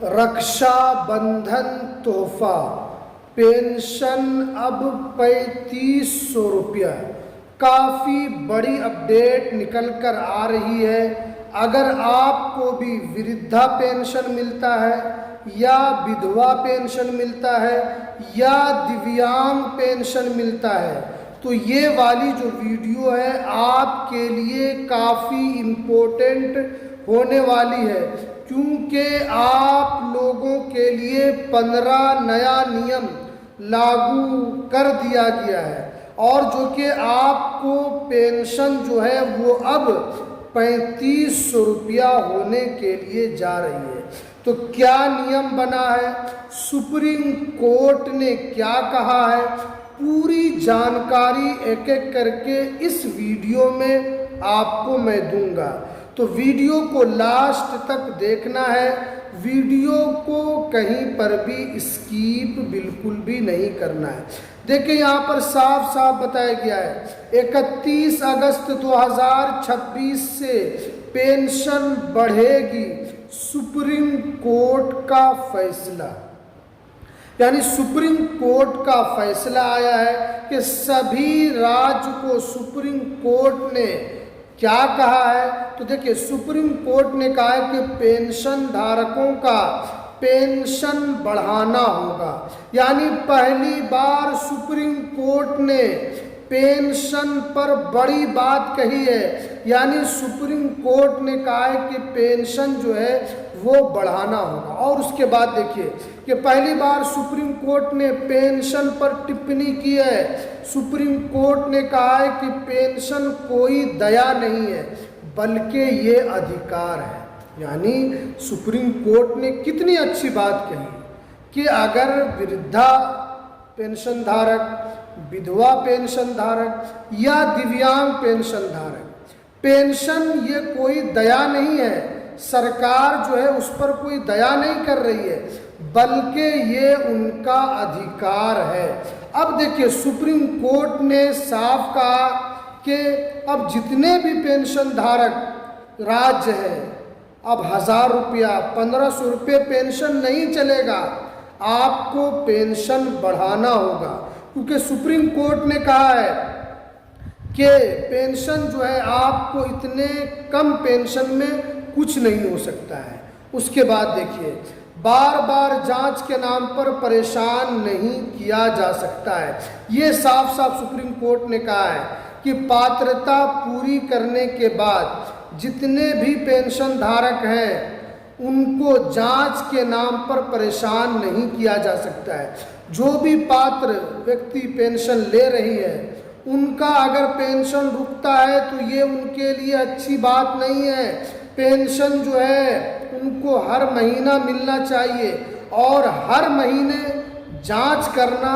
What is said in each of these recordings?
रक्षा बंधन तोहफा पेंशन अब 3500 रुपया। काफ़ी बड़ी अपडेट निकल कर आ रही है। अगर आपको भी वृद्धा पेंशन मिलता है या विधवा पेंशन मिलता है या दिव्यांग पेंशन मिलता है तो ये वाली जो वीडियो है आपके लिए काफ़ी इम्पोर्टेंट होने वाली है, क्योंकि आप लोगों के लिए 15 नया नियम लागू कर दिया गया है और जो कि आपको पेंशन जो है वो अब 3500 रुपया होने के लिए जा रही है। तो क्या नियम बना है, सुप्रीम कोर्ट ने क्या कहा है, पूरी जानकारी एक एक करके इस वीडियो में आपको मैं दूंगा। तो वीडियो को लास्ट तक देखना है, वीडियो को कहीं पर भी स्किप बिल्कुल भी नहीं करना है। देखिए यहाँ पर साफ साफ बताया गया है 31 अगस्त 2026 से पेंशन बढ़ेगी, सुप्रीम कोर्ट का फैसला। यानी सुप्रीम कोर्ट का फैसला आया है कि सभी राज्य को सुप्रीम कोर्ट ने क्या कहा है। तो देखिए सुप्रीम कोर्ट ने कहा है कि पेंशन धारकों का पेंशन बढ़ाना होगा। यानी पहली बार सुप्रीम कोर्ट ने पेंशन पर बड़ी बात कही है। यानी सुप्रीम कोर्ट ने कहा है कि पेंशन जो है वो बढ़ाना होगा। और उसके बाद देखिए कि पहली बार सुप्रीम कोर्ट ने पेंशन पर टिप्पणी की है। सुप्रीम कोर्ट ने कहा है कि पेंशन कोई दया नहीं है बल्कि ये अधिकार है। यानी सुप्रीम कोर्ट ने कितनी अच्छी बात कही कि अगर वृद्धा पेंशन धारक, विधवा पेंशन धारक या दिव्यांग पेंशन धारक, पेंशन ये कोई दया नहीं है, सरकार जो है उस पर कोई दया नहीं कर रही है बल्कि ये उनका अधिकार है। अब देखिए सुप्रीम कोर्ट ने साफ कहा कि अब जितने भी पेंशन धारक राज्य है अब 1000 रुपया 1500 रुपये पेंशन नहीं चलेगा, आपको पेंशन बढ़ाना होगा। क्योंकि सुप्रीम कोर्ट ने कहा है कि पेंशन जो है आपको इतने कम पेंशन में कुछ नहीं हो सकता है। उसके बाद देखिए बार बार जांच के नाम पर परेशान नहीं किया जा सकता है। ये साफ साफ सुप्रीम कोर्ट ने कहा है कि पात्रता पूरी करने के बाद जितने भी पेंशन धारक हैं उनको जांच के नाम पर परेशान नहीं किया जा सकता है। जो भी पात्र व्यक्ति पेंशन ले रही है उनका अगर पेंशन रुकता है तो ये उनके लिए अच्छी बात नहीं है। पेंशन जो है उनको हर महीना मिलना चाहिए और हर महीने जांच करना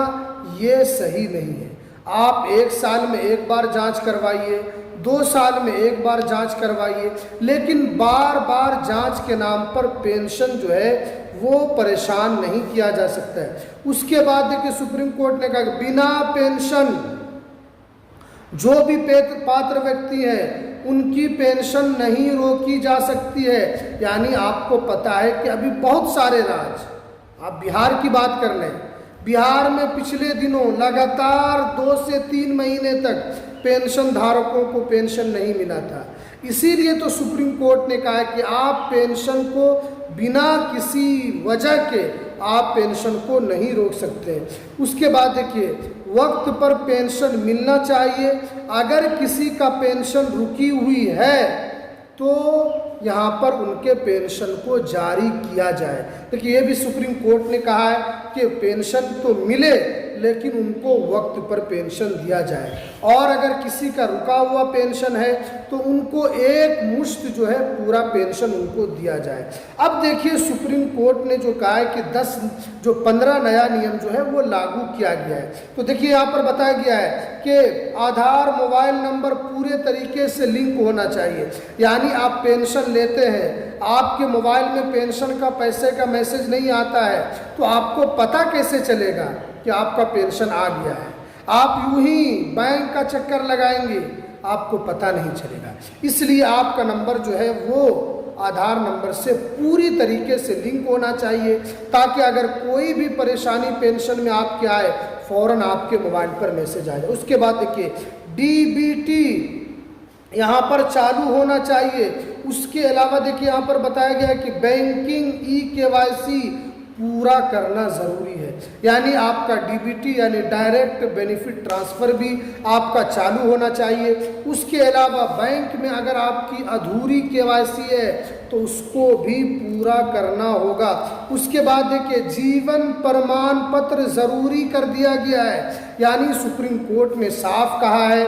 ये सही नहीं है। आप 1 साल में एक बार जांच करवाइए, 2 साल में एक बार जांच करवाइए, लेकिन बार बार जांच के नाम पर पेंशन जो है वो परेशान नहीं किया जा सकता है। उसके बाद देखिए सुप्रीम कोर्ट ने कहा कि बिना पेंशन जो भी पात्र व्यक्ति हैं उनकी पेंशन नहीं रोकी जा सकती है। यानी आपको पता है कि अभी बहुत सारे राज्य, आप बिहार की बात कर लें, बिहार में पिछले दिनों लगातार 2 से 3 महीने तक पेंशन धारकों को पेंशन नहीं मिला था। इसीलिए तो सुप्रीम कोर्ट ने कहा है कि आप पेंशन को बिना किसी वजह के आप पेंशन को नहीं रोक सकते। उसके बाद देखिए वक्त पर पेंशन मिलना चाहिए। अगर किसी का पेंशन रुकी हुई है तो यहाँ पर उनके पेंशन को जारी किया जाए। देखिए ये भी सुप्रीम कोर्ट ने कहा है कि पेंशन तो मिले लेकिन उनको वक्त पर पेंशन दिया जाए। और अगर किसी का रुका हुआ पेंशन है तो उनको एक मुश्त जो है पूरा पेंशन उनको दिया जाए। अब देखिए सुप्रीम कोर्ट ने जो कहा है कि 15 नया नियम जो है वो लागू किया गया है। तो देखिए यहाँ पर बताया गया है कि आधार मोबाइल नंबर पूरे तरीके से लिंक होना चाहिए। यानी आप पेंशन लेते हैं, आपके मोबाइल में पेंशन का पैसे का मैसेज नहीं आता है तो आपको पता कैसे चलेगा कि आपका पेंशन आ गया है। आप यूं ही बैंक का चक्कर लगाएंगे आपको पता नहीं चलेगा। इसलिए आपका नंबर जो है वो आधार नंबर से पूरी तरीके से लिंक होना चाहिए, ताकि अगर कोई भी परेशानी पेंशन में आपके आए फ़ौरन आपके मोबाइल पर मैसेज आ जाए। उसके बाद देखिए डीबीटी यहाँ पर चालू होना चाहिए। उसके अलावा देखिए यहाँ पर बताया गया है कि बैंकिंग ई-केवाईसी पूरा करना ज़रूरी है, यानी आपका डीबीटी यानी डायरेक्ट बेनिफिट ट्रांसफ़र भी आपका चालू होना चाहिए। उसके अलावा बैंक में अगर आपकी अधूरी केवाईसी है तो उसको भी पूरा करना होगा। उसके बाद देखिए जीवन प्रमाण पत्र ज़रूरी कर दिया गया है, यानी सुप्रीम कोर्ट ने साफ कहा है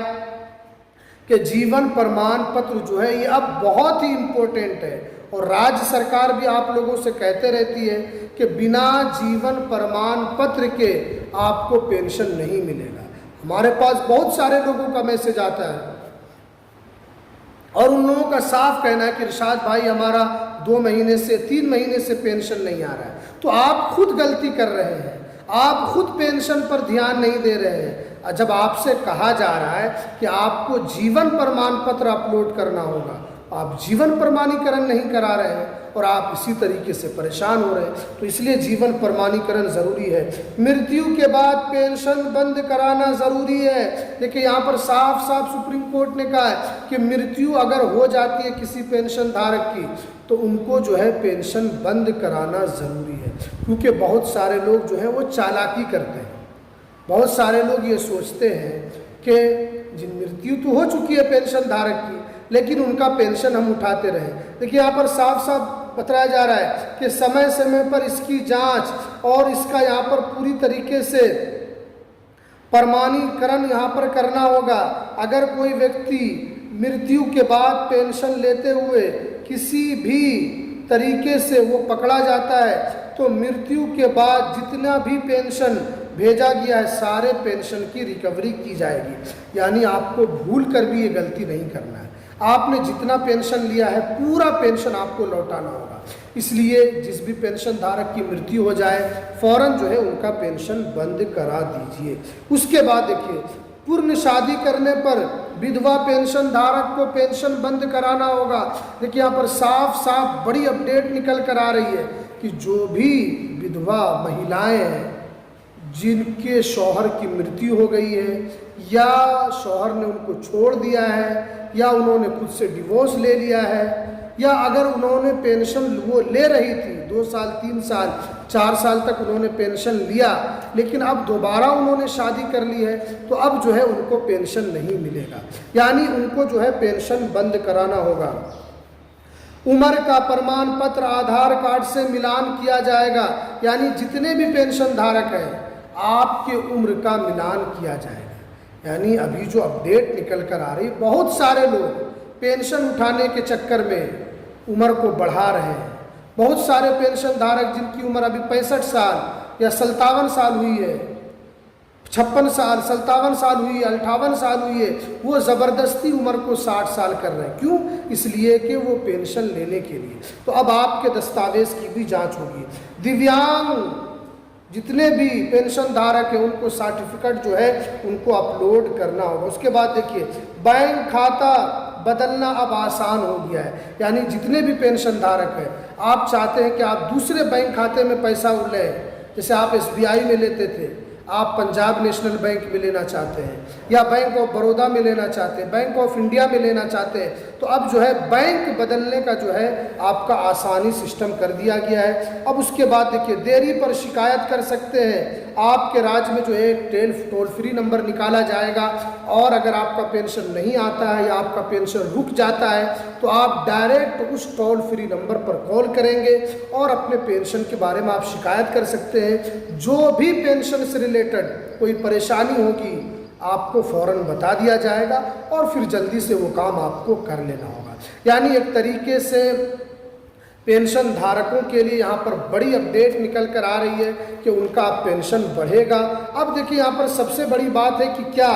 कि जीवन प्रमाण पत्र जो है ये अब बहुत ही इम्पोर्टेंट है, और राज्य सरकार भी आप लोगों से कहते रहती है कि बिना जीवन प्रमाण पत्र के आपको पेंशन नहीं मिलेगा। हमारे पास बहुत सारे लोगों का मैसेज आता है और उन लोगों का साफ कहना है कि इरशाद भाई हमारा 2 महीने से 3 महीने से पेंशन नहीं आ रहा है। तो आप खुद गलती कर रहे हैं, आप खुद पेंशन पर ध्यान नहीं दे रहे हैं। जब आपसे कहा जा रहा है कि आपको जीवन प्रमाण पत्र अपलोड करना होगा, आप जीवन प्रमाणीकरण नहीं करा रहे हैं और आप इसी तरीके से परेशान हो रहे हैं, तो इसलिए जीवन प्रमाणीकरण ज़रूरी है। मृत्यु के बाद पेंशन बंद कराना ज़रूरी है। देखिए यहाँ पर साफ साफ सुप्रीम कोर्ट ने कहा है कि मृत्यु अगर हो जाती है किसी पेंशन धारक की तो उनको जो है पेंशन बंद कराना ज़रूरी है, क्योंकि बहुत सारे लोग जो है वो चालाकी करते हैं। बहुत सारे लोग ये सोचते हैं कि जिन मृत्यु तो हो चुकी है पेंशन धारक की, लेकिन उनका पेंशन हम उठाते रहे। देखिए यहाँ पर साफ साफ बताया जा रहा है कि समय समय पर इसकी जांच और इसका यहाँ पर पूरी तरीके से प्रमाणीकरण यहाँ पर करना होगा। अगर कोई व्यक्ति मृत्यु के बाद पेंशन लेते हुए किसी भी तरीके से वो पकड़ा जाता है तो मृत्यु के बाद जितना भी पेंशन भेजा गया है सारे पेंशन की रिकवरी की जाएगी। यानी आपको भूल कर भी ये गलती नहीं करना है। आपने जितना पेंशन लिया है पूरा पेंशन आपको लौटाना होगा। इसलिए जिस भी पेंशन धारक की मृत्यु हो जाए फौरन जो है उनका पेंशन बंद करा दीजिए। उसके बाद देखिए पूर्ण शादी करने पर विधवा पेंशन धारक को पेंशन बंद कराना होगा। देखिए यहाँ पर साफ साफ बड़ी अपडेट निकल कर आ रही है कि जो भी विधवा महिलाएं हैं जिनके शौहर की मृत्यु हो गई है या शौहर ने उनको छोड़ दिया है या उन्होंने खुद से डिवोर्स ले लिया है या अगर उन्होंने पेंशन वो ले रही थी 2 साल 3 साल 4 साल तक उन्होंने पेंशन लिया लेकिन अब दोबारा उन्होंने शादी कर ली है तो अब जो है उनको पेंशन नहीं मिलेगा, यानी उनको जो है पेंशन बंद कराना होगा। उम्र का प्रमाण पत्र आधार कार्ड से मिलान किया जाएगा, यानी जितने भी पेंशन धारक हैं आपके उम्र का मिलान किया जाएगा। यानी अभी जो अपडेट निकल कर आ रही बहुत सारे लोग पेंशन उठाने के चक्कर में उम्र को बढ़ा रहे हैं। बहुत सारे पेंशन धारक जिनकी उम्र अभी 65 साल या 57 साल हुई है, 56 साल 57 साल हुई है, 58 साल हुई है, वो ज़बरदस्ती उम्र को 60 साल कर रहे हैं। क्यों? इसलिए कि वो पेंशन लेने के लिए। तो अब आपके दस्तावेज़ की भी जांच होगी। दिव्यांग जितने भी पेंशन धारक हैं उनको सर्टिफिकेट जो है उनको अपलोड करना होगा। उसके बाद देखिए बैंक खाता बदलना अब आसान हो गया है, यानी जितने भी पेंशन धारक हैं आप चाहते हैं कि आप दूसरे बैंक खाते में पैसा लें, जैसे आप SBI में लेते थे आप पंजाब नेशनल बैंक में लेना चाहते हैं या बैंक ऑफ बड़ौदा में लेना चाहते हैं, बैंक ऑफ इंडिया में लेना चाहते हैं, तो अब जो है बैंक बदलने का जो है आपका आसानी सिस्टम कर दिया गया है। अब उसके बाद देखिए देरी पर शिकायत कर सकते हैं। आपके राज्य में जो है एक टोल फ्री नंबर निकाला जाएगा और अगर आपका पेंशन नहीं आता है या आपका पेंशन रुक जाता है तो आप डायरेक्ट उस टोल फ्री नंबर पर कॉल करेंगे और अपने पेंशन के बारे में आप शिकायत कर सकते हैं। जो भी पेंशन से रिलेटेड कोई परेशानी होगी आपको फ़ौरन बता दिया जाएगा और फिर जल्दी से वो काम आपको कर लेना होगा। यानी एक तरीके से पेंशन धारकों के लिए यहाँ पर बड़ी अपडेट निकल कर आ रही है कि उनका पेंशन बढ़ेगा। अब देखिए यहाँ पर सबसे बड़ी बात है कि क्या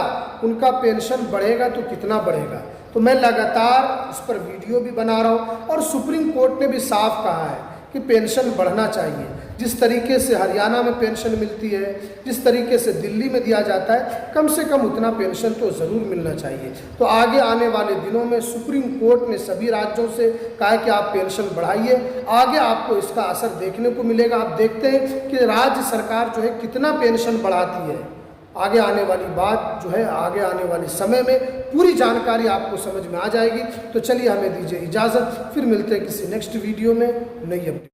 उनका पेंशन बढ़ेगा तो कितना बढ़ेगा, तो मैं लगातार इस पर वीडियो भी बना रहा हूँ और सुप्रीम कोर्ट ने भी साफ कहा है कि पेंशन बढ़ना चाहिए। जिस तरीके से हरियाणा में पेंशन मिलती है, जिस तरीके से दिल्ली में दिया जाता है, कम से कम उतना पेंशन तो ज़रूर मिलना चाहिए। तो आगे आने वाले दिनों में सुप्रीम कोर्ट ने सभी राज्यों से कहा है कि आप पेंशन बढ़ाइए। आगे आपको इसका असर देखने को मिलेगा। आप देखते हैं कि राज्य सरकार जो है कितना पेंशन बढ़ाती है। आगे आने वाली बात जो है, आगे आने वाले समय में पूरी जानकारी आपको समझ में आ जाएगी। तो चलिए हमें दीजिए इजाज़त, फिर मिलते हैं किसी नेक्स्ट वीडियो में नई अपडेट।